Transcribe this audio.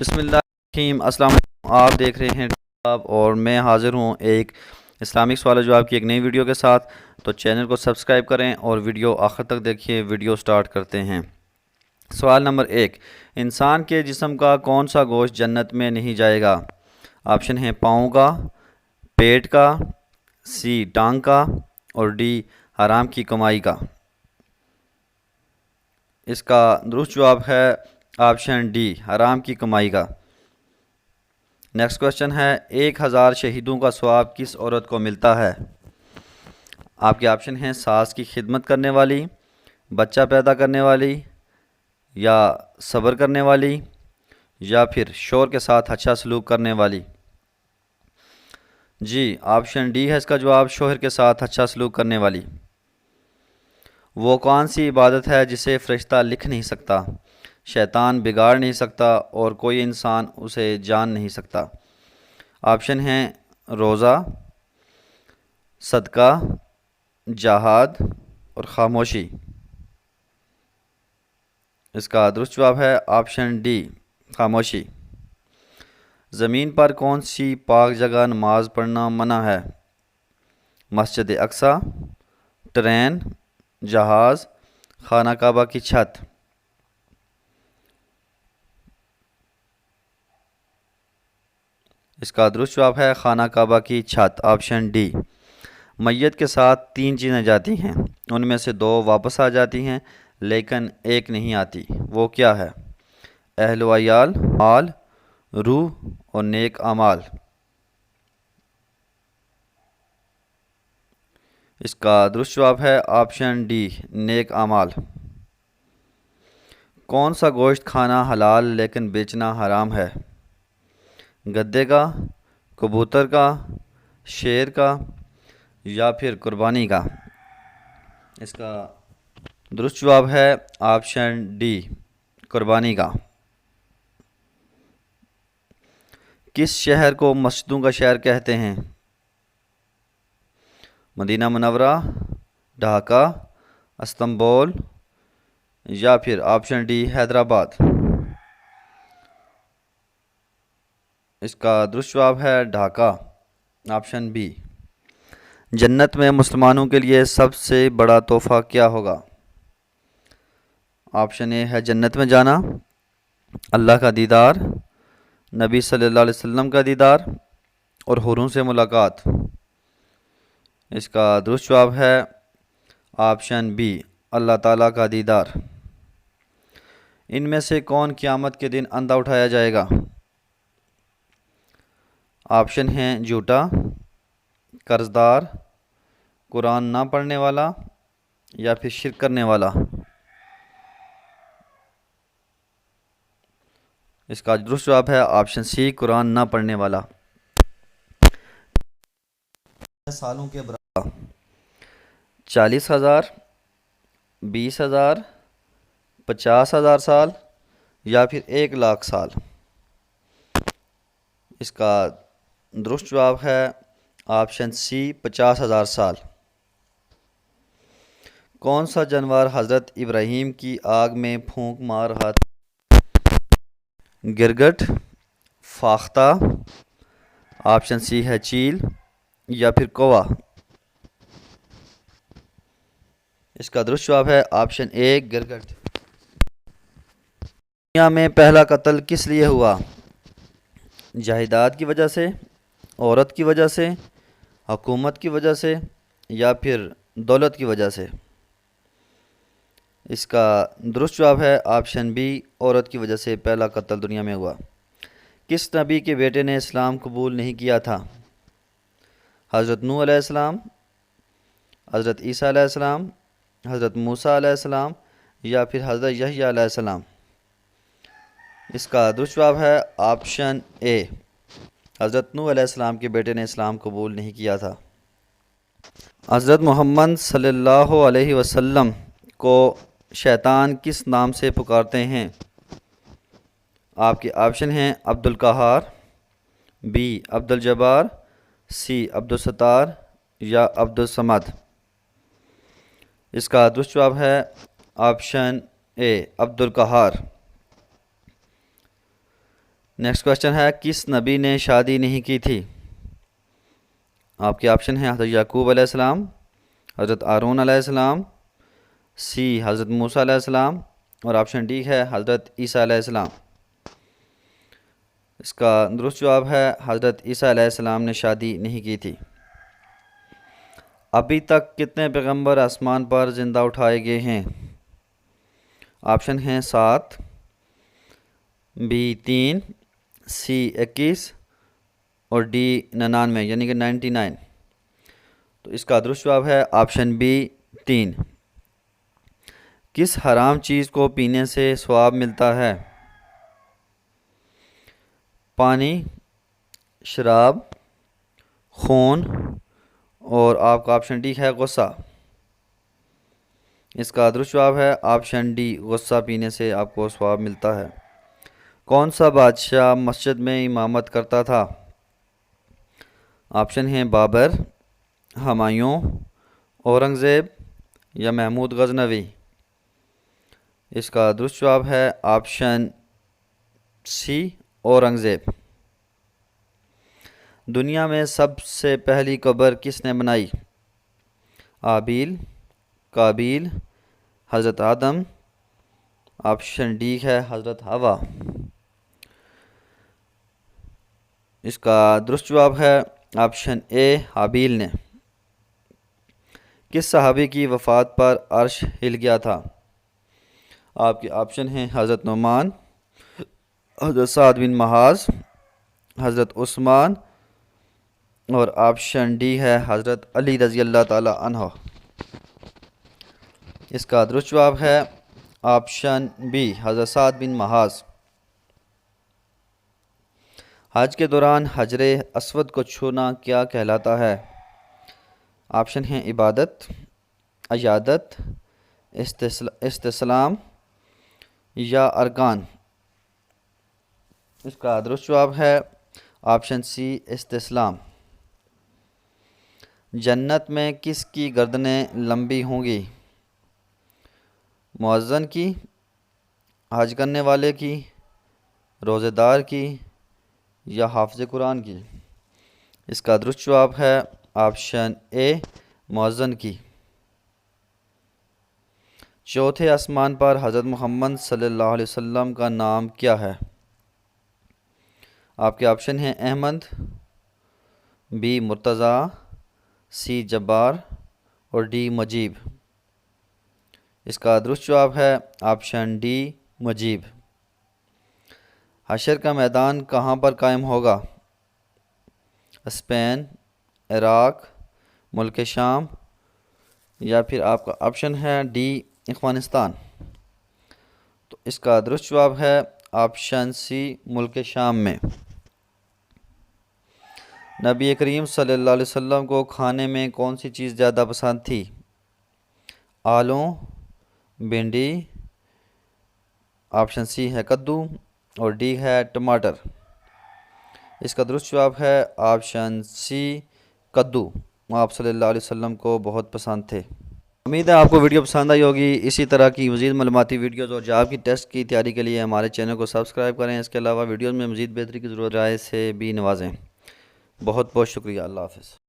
بسم اللہ الرحیم السلام علیکم۔ آپ دیکھ رہے ہیں اور میں حاضر ہوں ایک اسلامک سوال و جواب کی ایک نئی ویڈیو کے ساتھ۔ تو چینل کو سبسکرائب کریں اور ویڈیو آخر تک دیکھیے۔ ویڈیو سٹارٹ کرتے ہیں۔ سوال نمبر 1، انسان کے جسم کا کون سا گوشت جنت میں نہیں جائے گا؟ آپشن ہیں پاؤں کا، پیٹ کا، سی ٹانگ کا، اور ڈی حرام کی کمائی کا۔ اس کا درست جواب ہے آپشن ڈی، حرام کی کمائی کا۔ نیکسٹ کوشچن ہے، 1000 شہیدوں کا ثواب کس عورت کو ملتا ہے؟ آپ کے آپشن ہیں ساس کی خدمت کرنے والی، بچہ پیدا کرنے والی، یا صبر کرنے والی، یا پھر شوہر کے ساتھ اچھا سلوک کرنے والی۔ جی آپشن ڈی ہے اس کا جواب، شوہر کے ساتھ اچھا سلوک کرنے والی۔ وہ کون سی عبادت ہے جسے فرشتہ لکھ نہیں سکتا، شیطان بگاڑ نہیں سکتا اور کوئی انسان اسے جان نہیں سکتا؟ آپشن ہیں روزہ، صدقہ، جہاد اور خاموشی۔ اس کا درست جواب ہے آپشن ڈی، خاموشی۔ زمین پر کون سی پاک جگہ نماز پڑھنا منع ہے؟ مسجد اقصی، ٹرین، جہاز، خانہ کعبہ کی چھت۔ اس کا درست جواب ہے خانہ کعبہ کی چھت، آپشن ڈی۔ میت کے ساتھ 3 چیزیں جاتی ہیں، ان میں سے 2 واپس آ جاتی ہیں لیکن ایک نہیں آتی، وہ کیا ہے؟ اہل و عیال، مال، روح اور نیک اعمال۔ اس کا درست جواب ہے آپشن ڈی، نیک اعمال۔ کون سا گوشت کھانا حلال لیکن بیچنا حرام ہے؟ گدے کا، کبوتر کا، شیر کا، یا پھر قربانی کا؟ اس کا درست جواب ہے آپشن ڈی، قربانی کا۔ کس شہر کو مسجدوں کا شہر کہتے ہیں؟ مدینہ منورہ، ڈھاکہ، استنبول، یا پھر آپشن ڈی حیدرآباد؟ اس کا درست جواب ہے ڈھاکہ، آپشن بی۔ جنت میں مسلمانوں کے لیے سب سے بڑا تحفہ کیا ہوگا؟ آپشن اے ہے جنت میں جانا، اللہ کا دیدار، نبی صلی اللہ علیہ وسلم کا دیدار، اور حوروں سے ملاقات۔ اس کا درست جواب ہے آپشن بی، اللہ تعالیٰ کا دیدار۔ ان میں سے کون قیامت کے دن اندھا اٹھایا جائے گا؟ آپشن ہیں جھوٹا، قرض دار، قرآن نہ پڑھنے والا، یا پھر شرک کرنے والا۔ اس کا درست جواب ہے آپشن سی، قرآن نہ پڑھنے والا۔ سالوں کے برابر 40,000، 20,000، 50,000 سال، یا پھر 1,00,000 سال؟ اس کا درست جواب ہے آپشن سی، 50,000 سال۔ کون سا جانور حضرت ابراہیم کی آگ میں پھونک مار رہا تھا؟ گرگٹ، فاختہ، آپشن سی ہے چیل، یا پھر کوہ؟ اس کا درست جواب ہے آپشن اے، گرگٹ۔ دنیا میں پہلا قتل کس لیے ہوا؟ جائیداد کی وجہ سے، عورت کی وجہ سے، حکومت کی وجہ سے، یا پھر دولت کی وجہ سے؟ اس کا درست جواب ہے آپشن بی، عورت کی وجہ سے پہلا قتل دنیا میں ہوا۔ کس نبی کے بیٹے نے اسلام قبول نہیں کیا تھا؟ حضرت نوح علیہ السلام، حضرت عیسیٰ علیہ السلام، حضرت موسیٰ علیہ السلام، یا پھر حضرت یحییٰ علیہ السلام؟ اس کا درست جواب ہے آپشن اے، حضرت نوح علیہ السلام کے بیٹے نے اسلام قبول نہیں کیا تھا۔ حضرت محمد صلی اللہ علیہ وسلم کو شیطان کس نام سے پکارتے ہیں؟ آپ کے آپشن ہیں عبد القہار، بی عبد الجبار، سی عبد الستار، یا عبد الصمد؟ اس کا درست جواب ہے آپشن اے، عبد القہار۔ نیکسٹ کوشچن ہے کس نبی نے شادی نہیں کی تھی؟ آپ کے آپشن ہیں حضرت یعقوب علیہ السلام، حضرت ہارون علیہ السلام، سی حضرت موسیٰ علیہ السلام، اور آپشن ڈی ہے حضرت عیسیٰ علیہ السلام۔ اس کا درست جواب ہے حضرت عیسیٰ علیہ السلام نے شادی نہیں کی تھی۔ ابھی تک کتنے پیغمبر آسمان پر زندہ اٹھائے گئے ہیں؟ آپشن ہیں 7، بی 3، سی 21 اور ڈی 99 یعنی کہ 99۔ تو اس کا درست جواب ہے آپشن بی 3۔ کس حرام چیز کو پینے سے ثواب ملتا ہے؟ پانی، شراب، خون، اور آپ کا آپشن ڈی ہے غصہ۔ اس کا درست جواب ہے آپشن ڈی، غصہ پینے سے آپ کو ثواب ملتا ہے۔ کون سا بادشاہ مسجد میں امامت کرتا تھا؟ آپشن ہیں بابر، ہمایوں، اورنگزیب یا محمود غزنوی۔ اس کا درست جواب ہے آپشن سی، اورنگزیب۔ دنیا میں سب سے پہلی قبر کس نے بنائی؟ آبیل، قابیل، حضرت آدم، آپشن ڈی ہے حضرت حوا۔ اس کا درست جواب ہے آپشن اے، حابیل نے۔ کس صحابی کی وفات پر عرش ہل گیا تھا؟ آپ کے آپشن ہیں حضرت نعمان، حضرت سعد بن معاذ، حضرت عثمان، اور آپشن ڈی ہے حضرت علی رضی اللہ تعالی عنہ۔ اس کا درست جواب ہے آپشن بی، حضرت سعد بن معاذ۔ حج کے دوران حجر اسود کو چھونا کیا کہلاتا ہے؟ آپشن ہیں عبادت، عیادت، استسلام یا ارکان۔ اس کا درست جواب ہے آپشن سی، استسلام۔ جنت میں کس کی گردنیں لمبی ہوں گی؟ مؤذن کی، حج کرنے والے کی، روزے دار کی یا حافظ قرآن کی؟ اس کا درست جواب ہے آپشن اے، مؤذن کی۔ چوتھے آسمان پر حضرت محمد صلی اللہ علیہ وسلم کا نام کیا ہے؟ آپ کے آپشن ہیں احمد، بی مرتضیٰ، سی جبار اور ڈی مجیب۔ اس کا درست جواب ہے آپشن ڈی، مجیب۔ حشر کا میدان کہاں پر قائم ہوگا؟ اسپین، عراق، ملک شام یا پھر آپ کا آپشن ہے ڈی، افغانستان۔ تو اس کا درست جواب ہے آپشن سی، ملک شام میں۔ نبی کریم صلی اللہ علیہ وسلم کو کھانے میں کون سی چیز زیادہ پسند تھی؟ آلو، بھنڈی، آپشن سی ہے کدو اور ڈی ہے ٹماٹر۔ اس کا درست جواب ہے آپشن سی، کدو۔ آپ صلی اللہ علیہ وسلم کو بہت پسند تھے۔ امید ہے آپ کو ویڈیو پسند آئی ہوگی۔ اسی طرح کی مزید معلوماتی ویڈیوز اور جاب کی ٹیسٹ کی تیاری کے لیے ہمارے چینل کو سبسکرائب کریں۔ اس کے علاوہ ویڈیوز میں مزید بہتری کی ضرورت رائے سے بھی نوازیں۔ بہت بہت شکریہ۔ اللہ حافظ۔